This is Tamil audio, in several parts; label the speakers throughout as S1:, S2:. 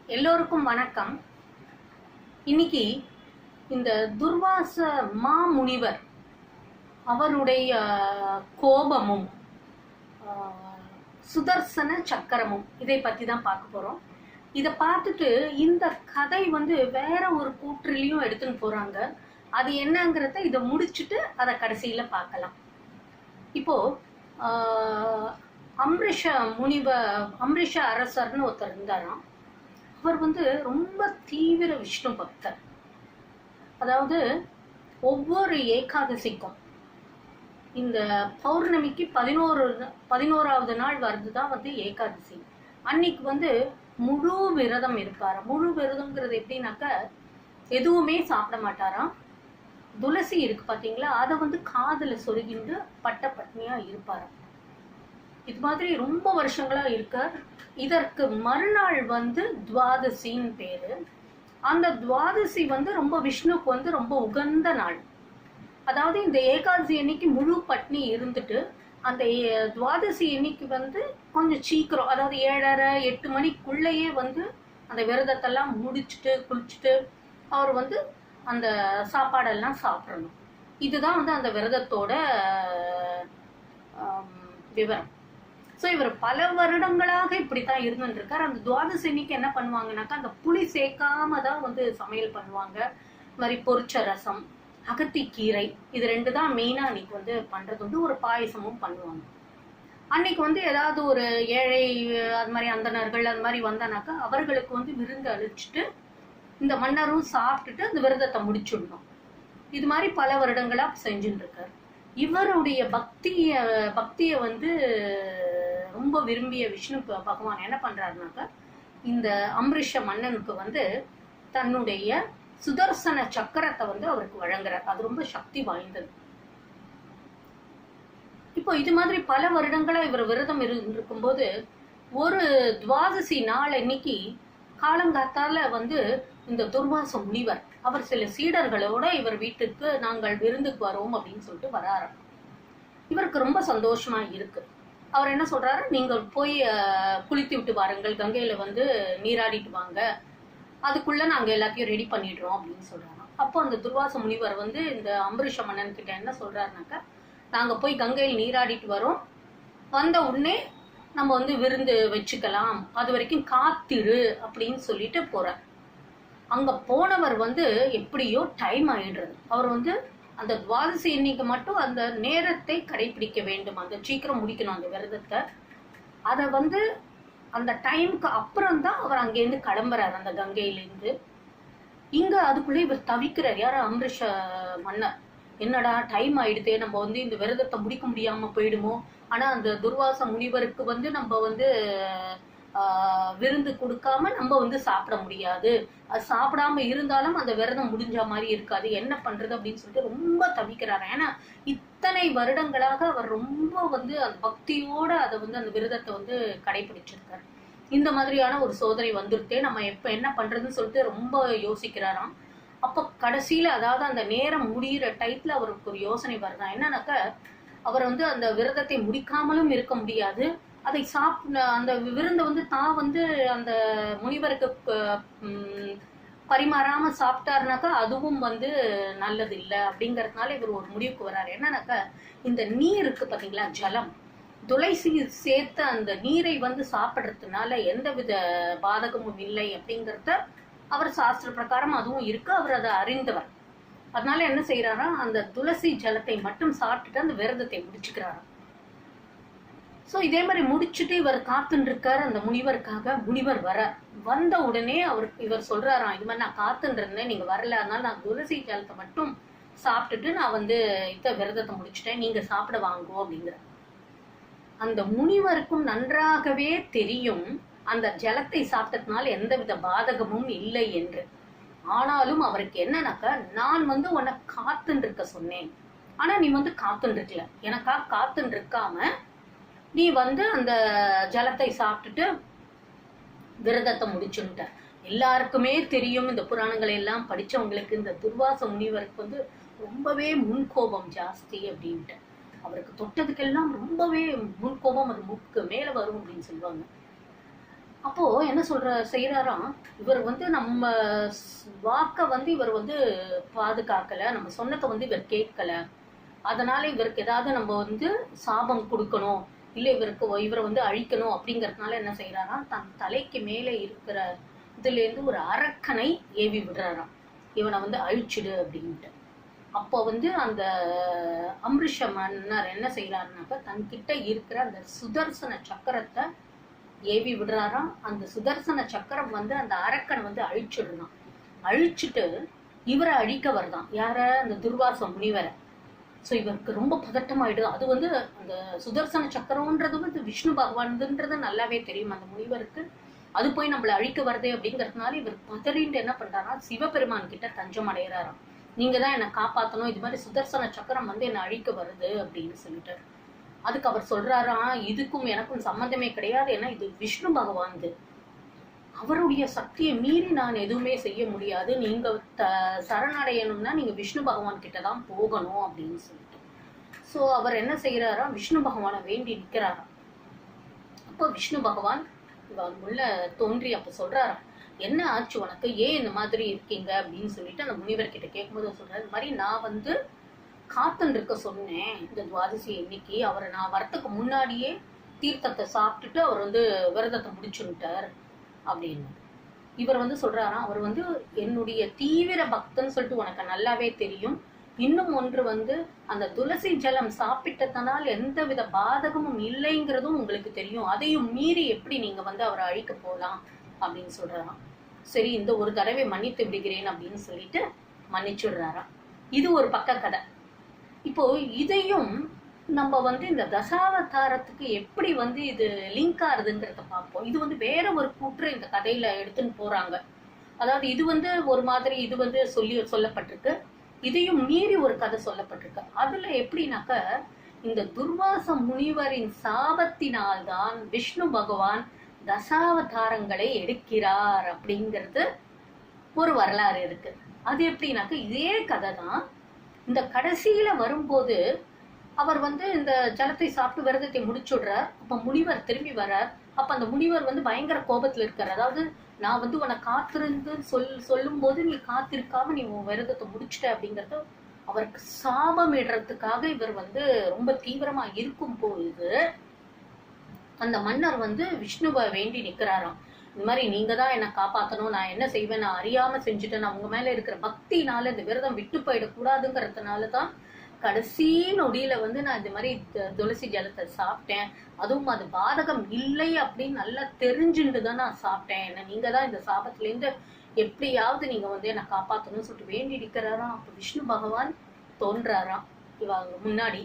S1: எல்லோருக்கும் வணக்கம். இன்னைக்கு இந்த துர்வாச மாமுனிவர் அவருடைய கோபமும் சுதர்சன சக்கரமும் இதை பத்தி தான் பார்க்க போறோம். இதை பார்த்துட்டு இந்த கதை வேற ஒரு கூற்றிலையும் எடுத்துன்னு போறாங்க. அது என்னங்கிறத இதை முடிச்சுட்டு அதை கடைசியில பார்க்கலாம். இப்போ அம்ரிஷ அரசர்னு ஒருத்தர் இருந்தாராம். அவர் ரொம்ப தீவிர விஷ்ணு பக்தர். அதாவது ஒவ்வொரு ஏகாதசிக்கும் இந்த பௌர்ணமிக்கு 11வது நாள் வருதுதான் ஏகாதசி. அன்னைக்கு முழு விரதம் இருப்பாரு. முழு விரதம்ங்கிறது எப்படின்னாக்க எதுவுமே சாப்பிட மாட்டாராம். துளசி இருக்கு பாத்தீங்களா, அதை காதுல சொருகிண்டு பட்ட பட்னியா இருப்பாராம். இது மாதிரி ரொம்ப வருஷங்களா இருக்கார். இதற்கு மறுநாள் துவாதசின்னு பேரு. அந்த துவாதசி ரொம்ப விஷ்ணுக்கு ரொம்ப உகந்த நாள். அதாவது இந்த ஏகாதசி அன்னைக்கு முழு பட்னி இருந்துட்டு அந்த துவாதசி அன்னைக்கு கொஞ்சம் சீக்கிரம், அதாவது 7:30 8 மணிக்குள்ளேயே அந்த விரதத்தெல்லாம் முடிச்சுட்டு குளிச்சுட்டு அவர் அந்த சாப்பாடெல்லாம் சாப்பிடணும். இதுதான் அந்த விரதத்தோட விவரம். ஸோ இவர் பல வருடங்களாக இப்படித்தான் இருந்துட்டு இருக்கார். அந்த துவாதசி அன்னைக்கு என்ன பண்ணுவாங்கன்னாக்கா அந்த புளி சேர்க்காம தான் சமையல் பண்ணுவாங்க. இந்த மாதிரி பொரிச்ச ரசம், அகத்திக்கீரை, இது 2 தான் மெயினா அன்னைக்கு பண்றது. ஒரு பாயசமும் பண்ணுவாங்க. அன்னைக்கு ஏதாவது ஒரு ஏழை அது மாதிரி அந்தணர்கள் அது மாதிரி வந்தானாக்கா அவர்களுக்கு விருந்து அழிச்சிட்டு இந்த மன்னரும் சாப்பிட்டுட்டு அந்த விரதத்தை முடிச்சுடணும். இது மாதிரி பல வருடங்களா செஞ்சுட்டு இருக்காரு. இவருடைய பக்திய ரொம்ப விரும்பிய விஷ்ணு பகவான் என்ன பண்றாருனாக்கா இந்த அம்ரிஷ மன்னனுக்கு தன்னுடைய சுதர்சன சக்கரத்தை அவருக்கு வழங்குறார். அது ரொம்ப சக்தி வாய்ந்தது. இப்போ இது மாதிரி பல வருடங்களா இவர் விரதம் இருக்கும்போது ஒரு துவாதசி நாள் அன்னைக்கு காலங்காத்தால இந்த துர்வாச முனிவர் அவர் சில சீடர்களோட இவர் வீட்டுக்கு நாங்கள் விருந்துக்கு வரோம் அப்படின்னு சொல்லிட்டு வராராம். இவருக்கு ரொம்ப சந்தோஷமா இருக்கு. அவர் என்ன சொல்றாரு, நீங்கள் போய் குளித்து விட்டு வாருங்கள், கங்கையில நீராடிட்டு வாங்க, அதுக்குள்ள நாங்க எல்லாத்தையும் ரெடி பண்ணிடுறோம் அப்படின்னு சொல்றாங்க. அப்போ அந்த துர்வாச முனிவர் இந்த அம்பரீஷ மன்னன் கிட்ட என்ன சொல்றாருனாக்கா, நாங்க போய் கங்கையில் நீராடிட்டு வரோம், வந்த உடனே நம்ம விருந்து வச்சுக்கலாம், அது வரைக்கும் காத்திரு அப்படின்னு சொல்லிட்டு போறார். அங்க போனவர் எப்படியோ டைம் ஆயிடுறது. அவர் அந்த துவாதசி இன்னைக்கு மட்டும் அந்த நேரத்தை கடைபிடிக்க வேண்டும், அந்த சீக்கிரம் முடிக்கணும் அந்த விரதத்தை. அதை அந்த டைமுக்கு அப்புறம் தான் அவர் அங்கேருந்து கிளம்புறாரு அந்த கங்கையிலேருந்து. இங்க அதுக்குள்ளே இவர் தவிக்கிறார். யார அம்ரிஷ மன்னர், என்னடா டைம் ஆயிடுதே, நம்ம இந்த விரதத்தை முடிக்க முடியாம போயிடுமோ. ஆனா அந்த துர்வாச முனிவருக்கு நம்ம விருந்து கொடுக்காம நம்ம சாப்பிட முடியாது, அது சாப்பிடாம இருந்தாலும் அந்த விரதம் முடிஞ்ச மாதிரி இருக்காது, என்ன பண்றது அப்படின்னு சொல்லிட்டு ரொம்ப தவிக்கிறாரு. ஏன்னா இத்தனை வருடங்களாக அவர் ரொம்ப அந்த பக்தியோட அதை அந்த விரதத்தை கடைபிடிச்சிருக்காரு. இந்த மாதிரியான ஒரு சோதனை வந்துருத்தே, நம்ம எப்ப என்ன பண்றதுன்னு சொல்லிட்டு ரொம்ப யோசிக்கிறாராம். அப்ப கடைசியில, அதாவது அந்த நேரம் முடிகிற டைத்துல அவருக்கு ஒரு யோசனை வருதான். என்னன்னாக்க அவர் அந்த விரதத்தை முடிக்காமலும் இருக்க முடியாது, அதை அந்த விருந்தை தான் அந்த முனிவருக்கு பரிமாறாம சாப்பிட்டாருனாக்கா அதுவும் நல்லது இல்லை. அப்படிங்கறதுனால இவர் ஒரு முடிவுக்கு வர்றாரு. என்னன்னாக்கா இந்த நீர் இருக்கு பாத்தீங்களா, ஜலம், துளசி சேர்த்த அந்த நீரை சாப்பிடுறதுனால எந்தவித பாதகமும் இல்லை அப்படிங்கறத அவர் சாஸ்திர பிரகாரம் அதுவும் இருக்கு, அவர் அதை அறிந்தவர். அதனால என்ன செய்யறாரா, அந்த துளசி ஜலத்தை மட்டும் சாப்பிட்டுட்டு அந்த விரதத்தை முடிச்சுக்கிறாராம். ஸோ இதே மாதிரி முடிச்சுட்டு இவர் காத்துன்னு இருக்காரு அந்த முனிவருக்காக. முனிவர் வந்த உடனே இவர் சொல்றாராம், இது மாதிரி நான் காத்துன்னு இருந்தேன், நீங்க வரல, அதனால நான் துளசி ஜலத்தை மட்டும் சாப்பிட்டுட்டு நான் இந்த விரதத்தை முடிச்சுட்டேன், நீங்க சாப்பிட வாங்கோ அப்படிங்கிற. அந்த முனிவருக்கும் நன்றாகவே தெரியும் அந்த ஜலத்தை சாப்பிட்டதுனால எந்தவித பாதகமும் இல்லை என்று. ஆனாலும் அவருக்கு என்னன்னாக்கா, நான் உன்னை காத்துன்னு இருக்க சொன்னேன், ஆனா நீ காத்துன்னு இருக்கல, எனக்கா காத்துன்னு இருக்காம நீ அந்த ஜலத்தை சாப்பிட்டுட்டு விரதத்தை முடிச்சுட்ட. எல்லாருக்குமே தெரியும், இந்த புராணங்களை எல்லாம் படிச்சவங்களுக்கு, இந்த துர்வாச முனிவருக்கு ரொம்பவே முன்கோபம் ஜாஸ்தி அப்படின்ட்டு. அவருக்கு தொட்டதுக்கெல்லாம் ரொம்பவே முன்கோபம், அது முக்கு மேல வரும் அப்படின்னு சொல்லுவாங்க. அப்போ என்ன செய்யறாராம், இவர் வந்து நம்ம வாக்க வந்து இவர் வந்து பாதுகாக்கல, நம்ம சொன்னதை வந்து இவர் கேட்கல, அதனால இவருக்கு ஏதாவது நம்ம வந்து சாபம் கொடுக்கணும், இல்ல இவரை வந்து அழிக்கணும் அப்படிங்கறதுனால என்ன செய்யறாராம், தன் தலைக்கு மேலே இருக்கிற இதுல இருந்து ஒரு அரக்கனை ஏவி விடுறாராம், இவனை வந்து அழிச்சிடு அப்படின்ட்டு. அப்போ வந்து அந்த அம்ரிஷ மன்னர் என்ன செய்யறாருனாக்கா, தன்கிட்ட இருக்கிற அந்த சுதர்சன சக்கரத்தை ஏவி விடுறாராம். அந்த சுதர்சன சக்கரம் வந்து அந்த அரக்கனை வந்து அழிச்சிடுறான். அழிச்சிட்டு இவரை அழிக்க வருதான், யார, அந்த துர்வாச முனிவரை. ஸோ இவருக்கு ரொம்ப பதட்டமாயிடுது. அது வந்து அந்த சுதர்சன சக்கரம்ன்றது வந்து விஷ்ணு பகவான்ன்றது நல்லாவே தெரியும் அந்த முனிவருக்கு. அது போய் நம்மளை அழிக்க வருதே அப்படிங்கறதுனால இவர் பதறிண்டு என்ன பண்றாரா, சிவபெருமான் கிட்ட தஞ்சம் அடைகிறாராம். நீங்க தான் என்னை காப்பாற்றணும், இது மாதிரி சுதர்சன சக்கரம் வந்து என்னை அழிக்க வருது அப்படின்னு சொல்லிட்டு. அதுக்கு அவர் சொல்றாராம், இதுக்கும் எனக்கும் சம்பந்தமே கிடையாது, ஏன்னா இது விஷ்ணு பகவான், அவருடைய சக்தியை மீறி நான் எதுவுமே செய்ய முடியாது, நீங்க சரணடையணும்னா நீங்க விஷ்ணு பகவான் கிட்டதான் போகணும் அப்படின்னு சொல்லிட்டு. சோ அவர் என்ன செய்யறாரா, விஷ்ணு பகவானை வேண்டி நிக்கிறாராம். அப்போ விஷ்ணு பகவான் உள்ள தோன்றி அப்ப சொல்றாராம், என்ன ஆச்சு உனக்கு, ஏன் இந்த மாதிரி இருக்கீங்க அப்படின்னு சொல்லிட்டு அந்த முனிவர் கிட்ட கேட்கும்போது சொல்றாரு, இந்த மாதிரி நான் வந்து காத்துன்னு இருக்க சொன்னேன் இந்த துவாதசி இன்னைக்கு, அவரை நான் வரத்துக்கு முன்னாடியே தீர்த்தத்தை சாப்பிட்டுட்டு அவர் வந்து விரதத்தை முடிச்சுட்டார் அப்படின்னு. இவர் வந்து சொல்றாராம், அவர் வந்து என்னுடைய தீவிர பக்தன்னு சொல்லிட்டு உனக்கு நல்லாவே தெரியும். இன்னும் ஒன்று வந்து அந்த துளசி ஜலம் சாப்பிட்டதனால் எந்த வித பாதகமும் இல்லைங்கிறதும் உங்களுக்கு தெரியும், அதையும் மீறி எப்படி நீங்க வந்து அவரை அழிக்க போலாம் அப்படின்னு சொல்றாராம். சரி, இந்த ஒரு தடவை மன்னித்து விடுகிறேன் அப்படின்னு சொல்லிட்டு மன்னிச்சுடுறாராம். இது ஒரு பக்க கதை. இப்போ இதையும் நம்ம வந்து இந்த தசாவதாரத்துக்கு எப்படி வந்து இது லிங்க் ஆகுதுங்கிறத பார்ப்போம். இது வந்து வேற ஒரு கூற்று இந்த கதையில எடுத்துன்னு போறாங்க. அதாவது இது வந்து ஒரு மாதிரி இது வந்து சொல்லப்பட்டிருக்கு, இதையும் மீறி ஒரு கதை சொல்லப்பட்டிருக்கு. அதுல எப்படின்னாக்க, இந்த துர்வாச முனிவரின் சாபத்தினால்தான் விஷ்ணு பகவான் தசாவதாரங்களை எடுக்கிறார் அப்படிங்கிறது ஒரு வரலாறு இருக்கு. அது எப்படின்னாக்க, இதே கதை தான் இந்த கடைசியில வரும்போது அவர் வந்து இந்த ஜலத்தை சாப்பிட்டு விரதத்தை முடிச்சுடுறார். அப்ப முனிவர் திரும்பி வர்றார். அப்ப அந்த முனிவர் வந்து பயங்கர கோபத்துல இருக்கார். அதாவது நான் வந்து உன்னை காத்திருந்து சொல்லும் போது நீ காத்திருக்காம நீ உன் விரதத்தை முடிச்சுட்ட அப்படிங்கறது அவருக்கு சாபம் இடுறதுக்காக இவர் வந்து ரொம்ப தீவிரமா இருக்கும் போது அந்த மன்னர் வந்து விஷ்ணுவை வேண்டி நிக்கிறாராம். இந்த மாதிரி நீங்க தான் என்னை காப்பாற்றணும், நான் என்ன செய்வேன், நான் அறியாம செஞ்சுட்டேன், நான் உங்க மேல இருக்கிற பக்தினால இந்த விரதம் விட்டு போயிடக்கூடாதுங்கிறதுனாலதான் கடைசி நொடியில வந்து நான் இந்த மாதிரி துளசி ஜலத்தை சாப்பிட்டேன், அதுவும் அது பாதகம் இல்லை அப்படின்னு நல்லா தெரிஞ்சுட்டு தான் நான் சாப்பிட்டேன், என்ன நீங்க தான் இந்த சாபத்துல இருந்து எப்படியாவது நீங்க வந்து என்னை காப்பாற்றணும்னு சொல்லிட்டு வேண்டி நிற்கிறாராம். அப்ப விஷ்ணு பகவான் தோன்றாராம் இவங்க முன்னாடி.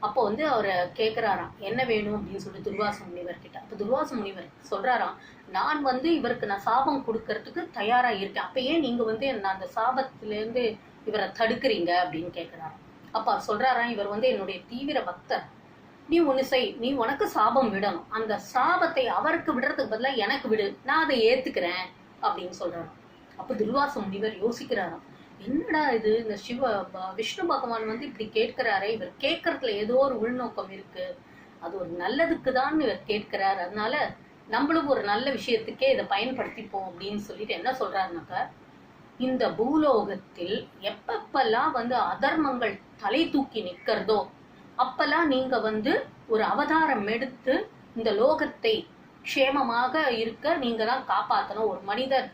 S1: அப்போ வந்து அவரை கேட்கிறாராம், என்ன வேணும் அப்படின்னு சொல்லிட்டு துர்வாச முனிவர் கிட்ட. அப்ப துர்வாச முனிவர் சொல்றாராம், நான் வந்து இவருக்கு நான் சாபம் கொடுக்கறதுக்கு தயாரா இருக்கேன், அப்ப ஏன் நீங்க வந்து அந்த சாபத்துல இருந்து இவரை தடுக்கிறீங்க அப்படின்னு கேட்கிறாராம். அப்ப அவர் சொல்றாராம், இவர் வந்து என்னுடைய தீவிர பக்தர், நீ ஒண்ணு செய், நீ உனக்கு சாபம் விடணும், அந்த சாபத்தை அவருக்கு விடுறதுக்கு பதிலா எனக்கு விடு, நான் அதை ஏத்துக்கிறேன் அப்படின்னு சொல்றாராம். அப்ப துர்வாச முனிவர் யோசிக்கிறாராம், என்னடா இது, இந்த விஷ்ணு பகவான் வந்து இப்படி கேட்கிறாரே, இவர் கேட்கறதுல ஏதோ ஒரு உள்நோக்கம் இருக்கு, அது ஒரு நல்லதுக்கு தான் இவர் கேட்கிறார், அதனால நம்மளும் ஒரு நல்ல விஷயத்துக்கே இதை பயன்படுத்திப்போம் அப்படின்னு சொல்லிட்டு என்ன சொல்றாருனாக்கா, இந்த பூலோகத்தில் எப்பப்பெல்லாம் வந்து அதர்மங்கள் தலை தூக்கி நிக்கிறதோ அப்பெல்லாம் நீங்க வந்து ஒரு அவதாரம் எடுத்து இந்த லோகத்தை க்ஷேமமாக இருக்க நீங்க தான் காப்பாற்றணும், ஒரு மனிதர்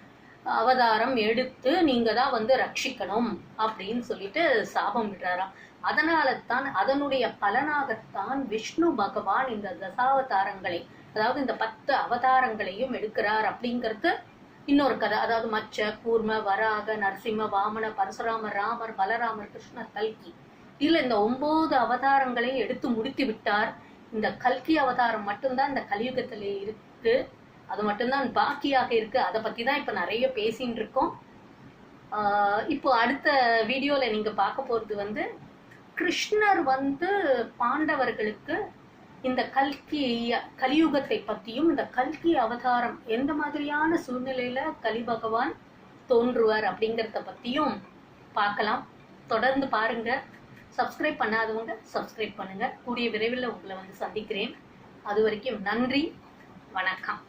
S1: அவதாரம் எடுத்து நீங்க தான் வந்து ரட்சிக்கணும் அப்படின்னு சொல்லிட்டு சாபம் விடுறாராம். அதனால தான் அதனுடைய பலனாகத்தான் விஷ்ணு பகவான் இந்த தசாவதாரங்களை, அதாவது இந்த 10 அவதாரங்களையும் எடுக்கிறார் அப்படிங்கிறது இன்னொரு கதை. அதாவது மச்ச, கூர்ம, வராக, நரசிம்ம, வாமன, பரசுராமர், ராமர், பலராமர், கிருஷ்ணர், கல்கி, இதுல இந்த 9 அவதாரங்களை எடுத்து முடித்து விட்டார். இந்த கல்கி அவதாரம் மட்டும்தான் இந்த கலியுகத்துல இருக்கு, அது மட்டும்தான் பாக்கியாக இருக்கு. அதை பத்தி தான் இப்ப நிறைய பேசிட்டு இருக்கோம். இப்போ அடுத்த வீடியோல நீங்க பார்க்க போறது வந்து கிருஷ்ணர் வந்து பாண்டவர்களுக்கு இந்த கலியுகத்தை பத்தியும், இந்த கல்கி அவதாரம் எந்த மாதிரியான சூழ்நிலையில கலி பகவான் தோன்றுவார் அப்படிங்கறத பத்தியும் பார்க்கலாம். தொடர்ந்து பாருங்க. சப்ஸ்கிரைப் பண்ணாதவங்க சப்ஸ்கிரைப் பண்ணுங்க. கூடிய விரைவில் உங்களை வந்து சந்திக்கிறேன். அது வரைக்கும் நன்றி, வணக்கம்.